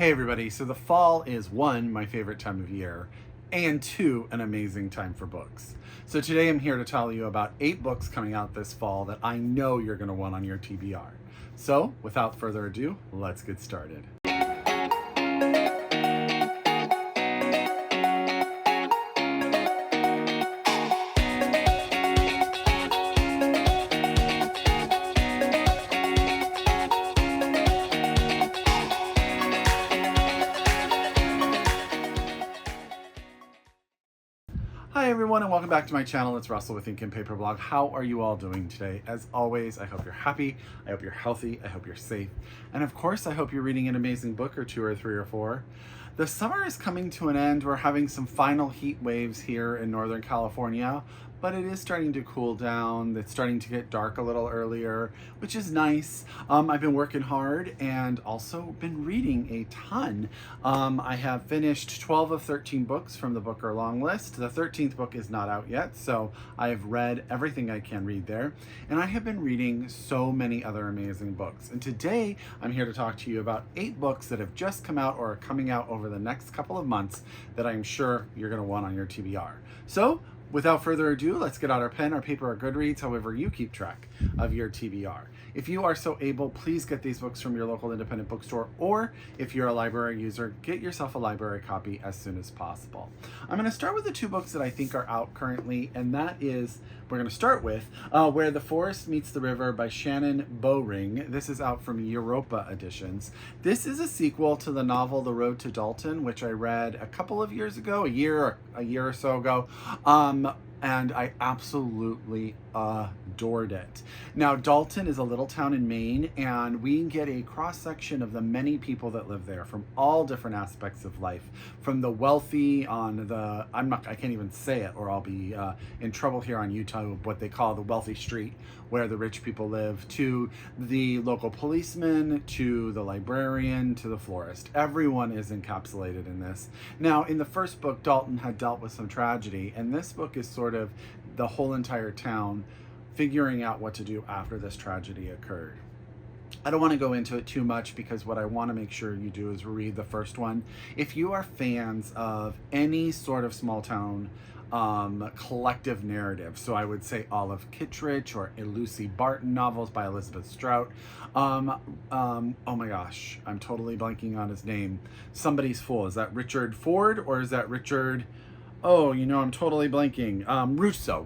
Hey everybody, so the fall is one, my favorite time of year, and two, an amazing time for books. So today I'm here to tell you about 8 books coming out this fall that I know you're going to want on your TBR. So without further ado, let's get started. Hi everyone and welcome back to my channel. It's Russell with Ink and Paper Blog. How are you all doing today? As always, I hope you're happy, I hope you're healthy, I hope you're safe, and of course I hope you're reading an amazing book or 2 or 3 or 4. The summer is coming to an end. We're having some final heat waves here in Northern California, but it is starting to cool down. It's starting to get dark a little earlier, which is nice. I've been working hard and also been reading a ton. I have finished 12 of 13 books from the Booker long list. The 13th book is not out yet, so I have read everything I can read there. And I have been reading so many other amazing books. And today I'm here to talk to you about 8 books that have just come out or are coming out over the next couple of months that I'm sure you're gonna want on your TBR. So, without further ado, let's get out our pen, our paper, our Goodreads, however you keep track of your TBR. If you are so able, please get these books from your local independent bookstore, or if you're a library user, get yourself a library copy as soon as possible. I'm going to start with the 2 books that I think are out currently, and that is, we're going to start with Where the Forest Meets the River by Shannon Bowring. This is out from Europa Editions. This is a sequel to the novel The Road to Dalton, which I read a couple of years ago, a year or so ago. And I absolutely adored it. Now, Dalton is a little town in Maine, and we get a cross-section of the many people that live there from all different aspects of life, from the wealthy on the, I can't even say it or I'll be in trouble here on YouTube, what they call the wealthy street, where the rich people live, to the local policeman, to the librarian, to the florist. Everyone is encapsulated in this. Now, in the first book, Dalton had dealt with some tragedy, and this book is sort of the whole entire town figuring out what to do after this tragedy occurred. I don't want to go into it too much because what I want to make sure you do is read the first one. If you are fans of any sort of small town collective narrative, so I would say Olive Kitteridge or Lucy Barton novels by Elizabeth Strout. Oh my gosh, I'm totally blanking on his name. Somebody's Fool. Is that Richard Ford or is that Richard? Oh, you know, I'm totally blanking.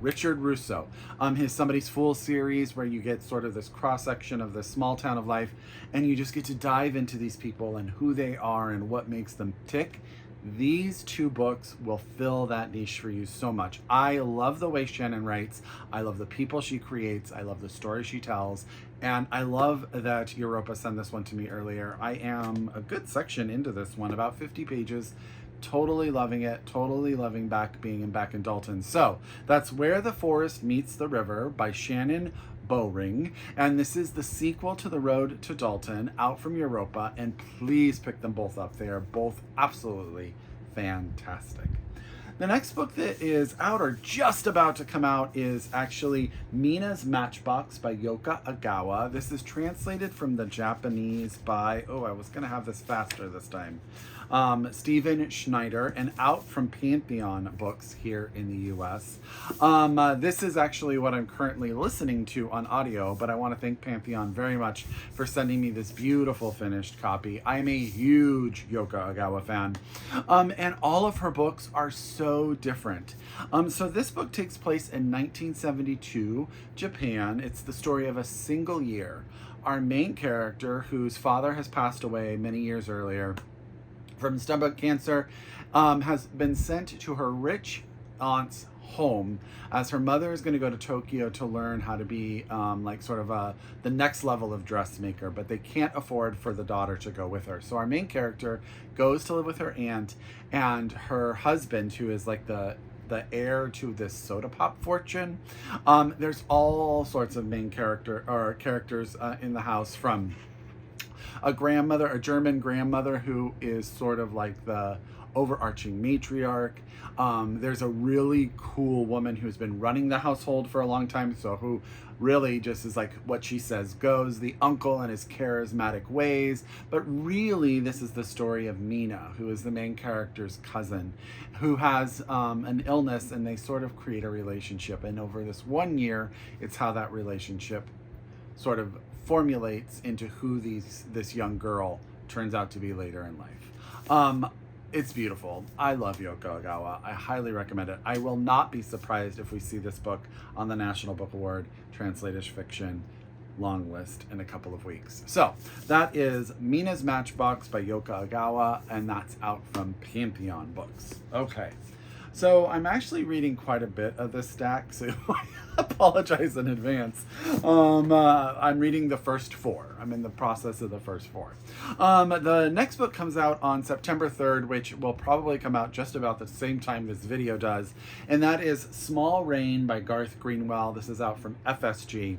Richard Russo. His Somebody's Fool series, where you get sort of this cross-section of the small town of life, and you just get to dive into these people and who they are and what makes them tick. These 2 books will fill that niche for you so much. I love the way Shannon writes. I love the people she creates. I love the stories she tells. And I love that Europa sent this one to me earlier. I am a good section into this one, about 50 pages. Totally loving it, totally loving being back in Dalton. So that's Where the Forest Meets the River by Shannon Bowring, and this is the sequel to The Road to Dalton, out from Europa, and please pick them both up. They are both absolutely fantastic. The next book that is out or just about to come out is actually Minas Matchbox by Yoko Ogawa. This is translated from the Japanese by, I was going to have this faster this time, Stephen Schneider, and out from Pantheon Books here in the US. This is actually what I'm currently listening to on audio, but I want to thank Pantheon very much for sending me this beautiful finished copy. I am a huge Yoko Ogawa fan, and all of her books are so different. So this book takes place in 1972 Japan. It's the story of a single year. Our main character, whose father has passed away many years earlier from stomach cancer, has been sent to her rich aunt's home, as her mother is going to go to Tokyo to learn how to be the next level of dressmaker, but they can't afford for the daughter to go with her. So our main character goes to live with her aunt, and her husband, who is like the heir to this soda pop fortune. There's all sorts of main characters in the house, from a grandmother, a German grandmother who is sort of like the overarching matriarch. There's a really cool woman who's been running the household for a long time, so who really just is like what she says goes, the uncle and his charismatic ways. But really, this is the story of Mina, who is the main character's cousin, who has an illness, and they sort of create a relationship. And over this 1 year, it's how that relationship sort of formulates into who this young girl turns out to be later in life. It's beautiful. I love Yoko Ogawa. I highly recommend it. I will not be surprised if we see this book on the National Book Award Translated Fiction long list in a couple of weeks. So that is Mina's Matchbox by Yoko Ogawa, and that's out from Pantheon Books. Okay. So I'm actually reading quite a bit of this stack, so I apologize in advance. I'm reading the first 4. I'm in the process of the first 4. The next book comes out on September 3rd, which will probably come out just about the same time this video does, and that is Small Rain by Garth Greenwell. This is out from FSG.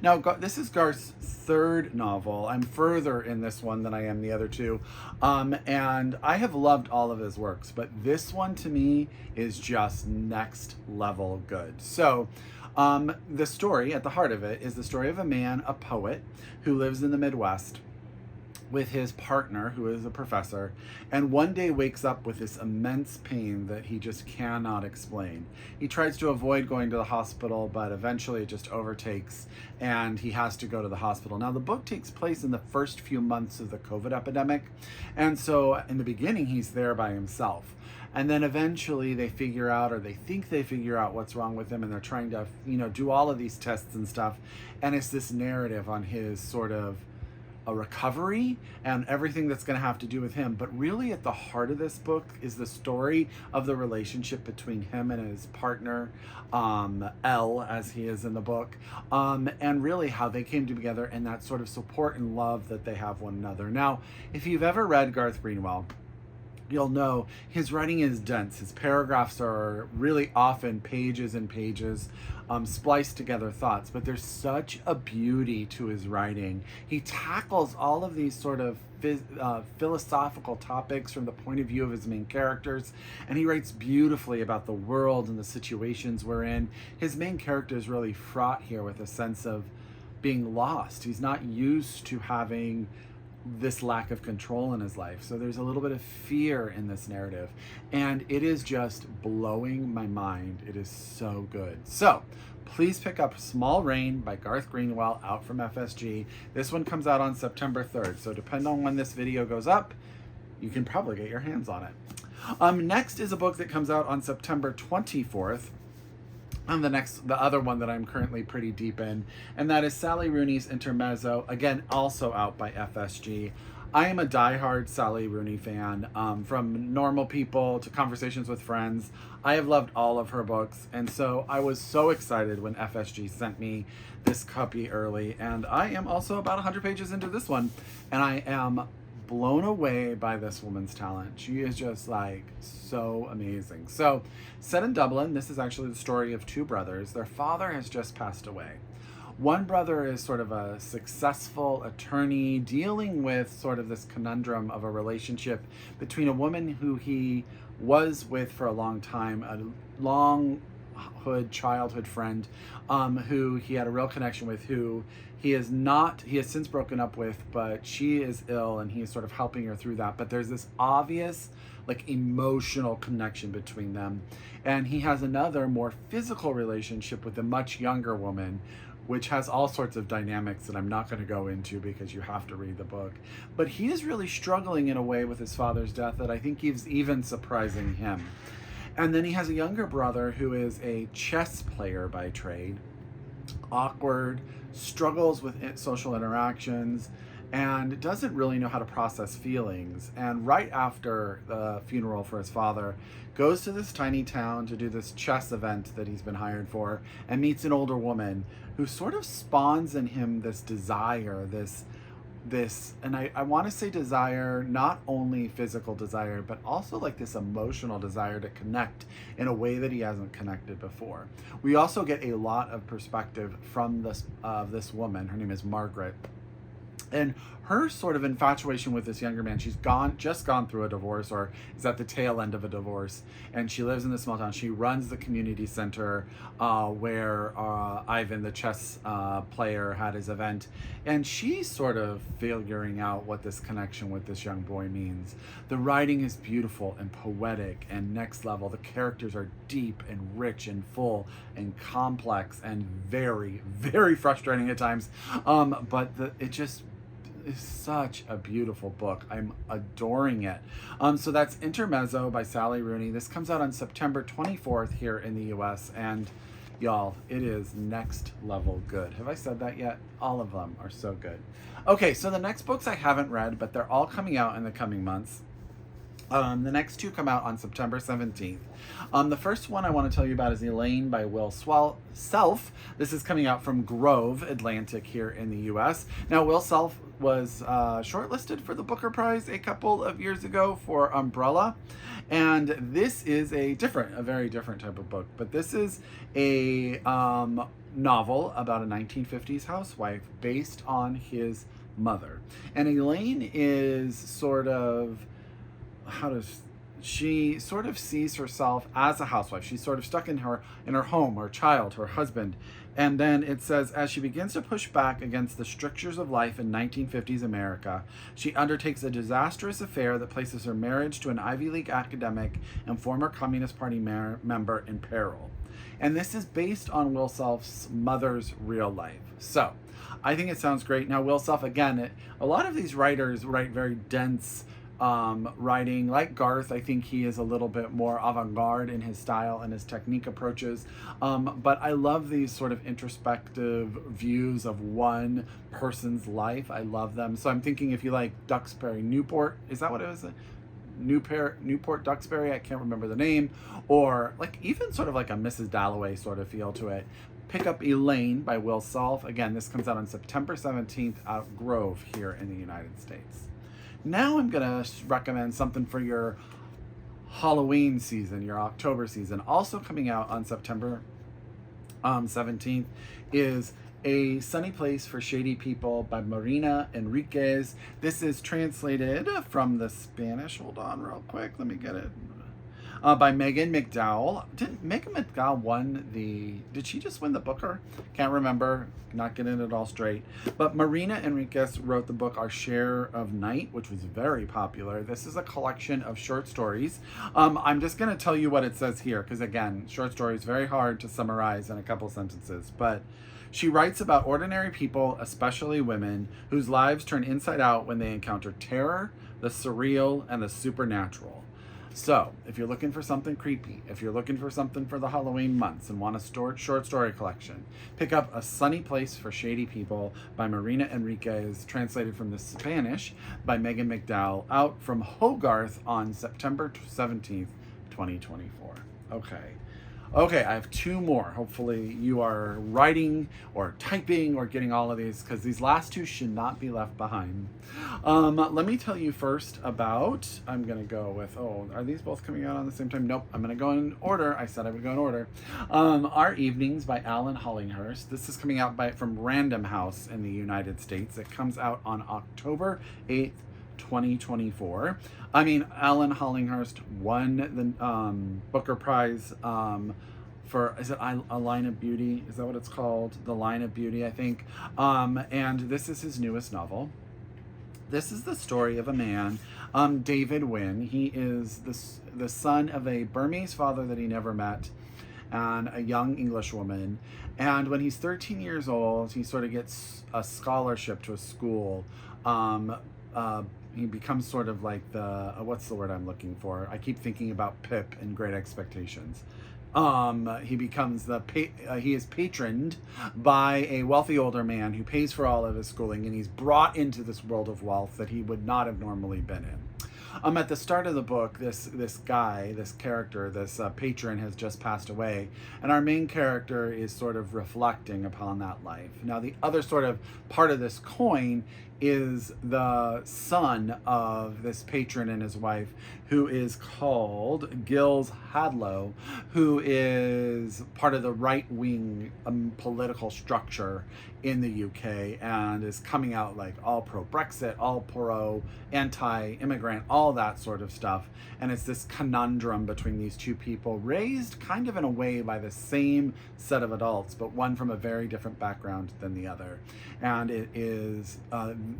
Now, this is Garth's 3rd novel. I'm further in this one than I am the other 2. And I have loved all of his works, but this one to me is just next level good. So, the story at the heart of it is the story of a man, a poet, who lives in the Midwest with his partner, who is a professor, and one day wakes up with this immense pain that he just cannot explain. He tries to avoid going to the hospital, but eventually it just overtakes, and he has to go to the hospital. Now, the book takes place in the first few months of the COVID epidemic, and so in the beginning, he's there by himself. And then eventually they figure out, or they think they figure out what's wrong with him, and they're trying to, do all of these tests and stuff, and it's this narrative on his sort of a recovery and everything that's going to have to do with him. But really at the heart of this book is the story of the relationship between him and his partner, Elle, as he is in the book, and really how they came together and that sort of support and love that they have one another. Now, if you've ever read Garth Greenwell, you'll know his writing is dense. His paragraphs are really often pages and pages, spliced together thoughts, but there's such a beauty to his writing. He tackles all of these sort of philosophical topics from the point of view of his main characters, and he writes beautifully about the world and the situations we're in. His main character is really fraught here with a sense of being lost. He's not used to having this lack of control in his life. So there's a little bit of fear in this narrative, and it is just blowing my mind. It is so good. So please pick up Small Rain by Garth Greenwell, out from FSG. This one comes out on September 3rd. So depending on when this video goes up, you can probably get your hands on it. Next is a book that comes out on September 24th. And the other one that I'm currently pretty deep in, and that is Sally Rooney's Intermezzo, again, also out by FSG. I am a diehard Sally Rooney fan, from Normal People to Conversations with Friends. I have loved all of her books, and so I was so excited when FSG sent me this copy early, and I am also about 100 pages into this one, and I am blown away by this woman's talent. She is just like so amazing. So, set in Dublin, this is actually the story of 2 brothers. Their father has just passed away. One brother is sort of a successful attorney dealing with sort of this conundrum of a relationship between a woman who he was with for a long time, a childhood friend, who he had a real connection with, who he has since broken up with, but she is ill and he is sort of helping her through that. But there's this obvious emotional connection between them. And he has another more physical relationship with a much younger woman, which has all sorts of dynamics that I'm not going to go into because you have to read the book. But he is really struggling in a way with his father's death that I think is even surprising him. And then he has a younger brother who is a chess player by trade, awkward, struggles with social interactions, and doesn't really know how to process feelings. And right after the funeral for his father, goes to this tiny town to do this chess event that he's been hired for, and meets an older woman who sort of spawns in him this desire, and I want to say desire, not only physical desire, but also this emotional desire to connect in a way that he hasn't connected before. We also get a lot of perspective from this woman. Her name is Margaret. And her sort of infatuation with this younger man. She's just gone through a divorce, or is at the tail end of a divorce, and she lives in this small town. She runs the community center where Ivan, the chess player, had his event, and she's sort of figuring out what this connection with this young boy means. The writing is beautiful and poetic and next level. The characters are deep and rich and full and complex and very, very frustrating at times. But it just is such a beautiful book. I'm adoring it. So that's Intermezzo by Sally Rooney. This comes out on September 24th here in the US, and y'all, it is next level good. Have I said that yet? All of them are so good. Okay, so the next books I haven't read, but they're all coming out in the coming months. The next two come out on September 17th. The first one I want to tell you about is Elaine by Will Self. This is coming out from Grove Atlantic here in the US. Now, Will Self was shortlisted for the Booker Prize a couple of years ago for Umbrella. And this is a very different type of book. But this is a novel about a 1950s housewife based on his mother. And Elaine is sort of, she sort of sees herself as a housewife. She's sort of stuck in her home, her child, her husband. And then it says, as she begins to push back against the strictures of life in 1950s America, she undertakes a disastrous affair that places her marriage to an Ivy League academic and former Communist Party member in peril. And this is based on Will Self's mother's real life. So I think it sounds great. Now, Will Self, again, a lot of these writers write very dense writing. Like Garth, I think he is a little bit more avant-garde in his style and his technique approaches. But I love these sort of introspective views of one person's life. I love them. So I'm thinking, if you like Duxbury Newport, is that what it is? Newport Duxbury, I can't remember the name, or like even sort of like a Mrs. Dalloway sort of feel to it. Pick up Elaine by Will Self. Again, this comes out on September 17th out of Grove here in the United States. Now I'm going to recommend something for your Halloween season, your October season. Also coming out on September 17th is A Sunny Place for Shady People by Marina Enriquez. This is translated from the Spanish. Hold on real quick. Let me get it. By Megan McDowell. Did Megan McDowell did she just win the Booker? Can't remember, not getting it all straight. But Marina Enriquez wrote the book Our Share of Night, which was very popular. This is a collection of short stories. I'm just gonna tell you what it says here, because again, short stories, very hard to summarize in a couple sentences. But she writes about ordinary people, especially women, whose lives turn inside out when they encounter terror, the surreal, and the supernatural. So, if you're looking for something creepy, if you're looking for something for the Halloween months and want a short story collection, pick up A Sunny Place for Shady People by Marina Enriquez, translated from the Spanish by Megan McDowell, out from Hogarth on September 17th, 2024. Okay, I have two more. Hopefully you are writing or typing or getting all of these, because these last two should not be left behind. Let me tell you first about, I'm going to go with, are these both coming out on the same time? Nope, I'm going to go in order. I said I would go in order. Our Evenings by Alan Hollinghurst. This is coming out from Random House in the United States. It comes out on October 8th, 2024. I mean, Alan Hollinghurst won the Booker Prize for, is it A Line of Beauty? Is that what it's called? The Line of Beauty, I think. And this is his newest novel. This is the story of a man, David Wynn. He is the son of a Burmese father that he never met and a young English woman. And when he's 13 years old, he sort of gets a scholarship to a school. He becomes sort of like the, what's the word I'm looking for? I keep thinking about Pip in Great Expectations. He becomes he is patroned by a wealthy older man who pays for all of his schooling, and he's brought into this world of wealth that he would not have normally been in. At the start of the book, this character, this patron has just passed away, and our main character is sort of reflecting upon that life. Now, the other sort of part of this coin is the son of this patron and his wife, who is called Gilles Hadlow, who is part of the right-wing political structure in the UK and is coming out like all pro-Brexit, all pro-anti-immigrant, all that sort of stuff. And it's this conundrum between these two people, raised kind of in a way by the same set of adults, but one from a very different background than the other. And it is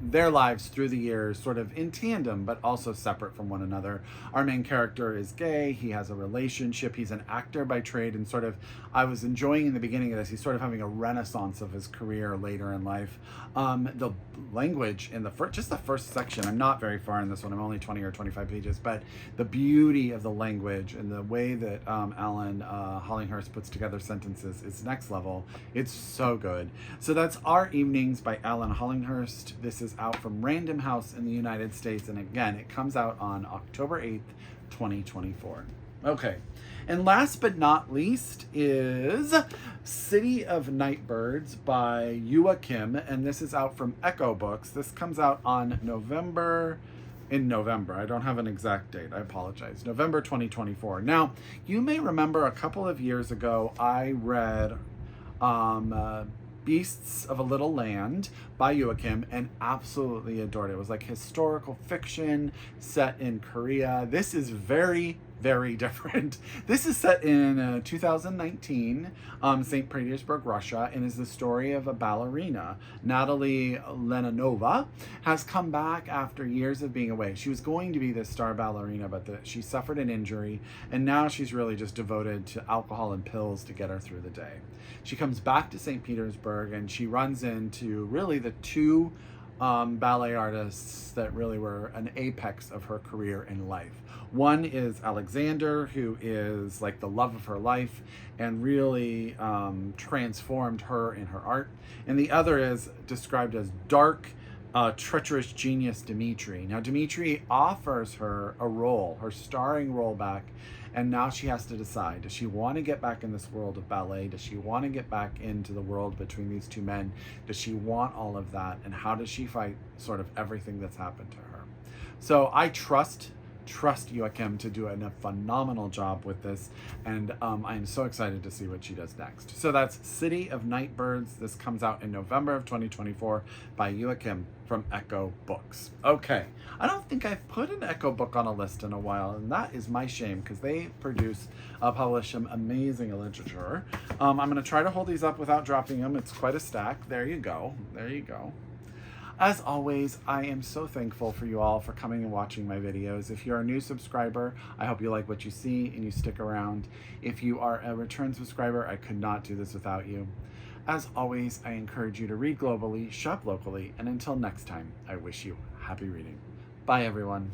their lives through the years sort of in tandem, but also separate from one another. Our main character is gay. He has a relationship. He's an actor by trade, and sort of, I was enjoying in the beginning of this, he's sort of having a renaissance of his career later in life. The language in the first section, I'm not very far in this one, I'm only 20 or 25 pages, but the beauty of the language and the way that Alan Hollinghurst puts together sentences is next level. It's so good. So that's Our Evenings by Alan Hollinghurst. This is out from Random House in the United States, and again, it comes out on October 8th, 2024. Okay, and last but not least is City of Nightbirds by Joachim, and this is out from Ecco Books. This comes out on November. I don't have an exact date, I apologize. November 2024. Now, you may remember a couple of years ago, I read Beasts of a Little Land by Joachim and absolutely adored it. It was like historical fiction set in Korea. This is very, very different. This is set in 2019, St. Petersburg, Russia, and is the story of a ballerina. Natalie Leninova has come back after years of being away. She was going to be this star ballerina, but she suffered an injury, and now she's really just devoted to alcohol and pills to get her through the day. She comes back to St. Petersburg, and she runs into really the two ballet artists that really were an apex of her career in life. One is Alexander, who is like the love of her life and really transformed her in her art. And the other is described as dark, treacherous genius Dmitri. Now, Dmitri offers her a role, her starring role back, and now she has to decide, does she want to get back in this world of ballet? Does she want to get back into the world between these two men? Does she want all of that? And how does she fight sort of everything that's happened to her? So I trust Joachim to do a phenomenal job with this, and I'm so excited to see what she does next. So that's City of Nightbirds. This comes out in November of 2024 by Joachim from Ecco Books. Okay, I don't think I've put an Ecco book on a list in a while, and that is my shame because they publish some amazing literature. I'm going to try to hold these up without dropping them. It's quite a stack. There you go. There you go. As always, I am so thankful for you all for coming and watching my videos. If you're a new subscriber, I hope you like what you see and you stick around. If you are a return subscriber, I could not do this without you. As always, I encourage you to read globally, shop locally, and until next time, I wish you happy reading. Bye, everyone.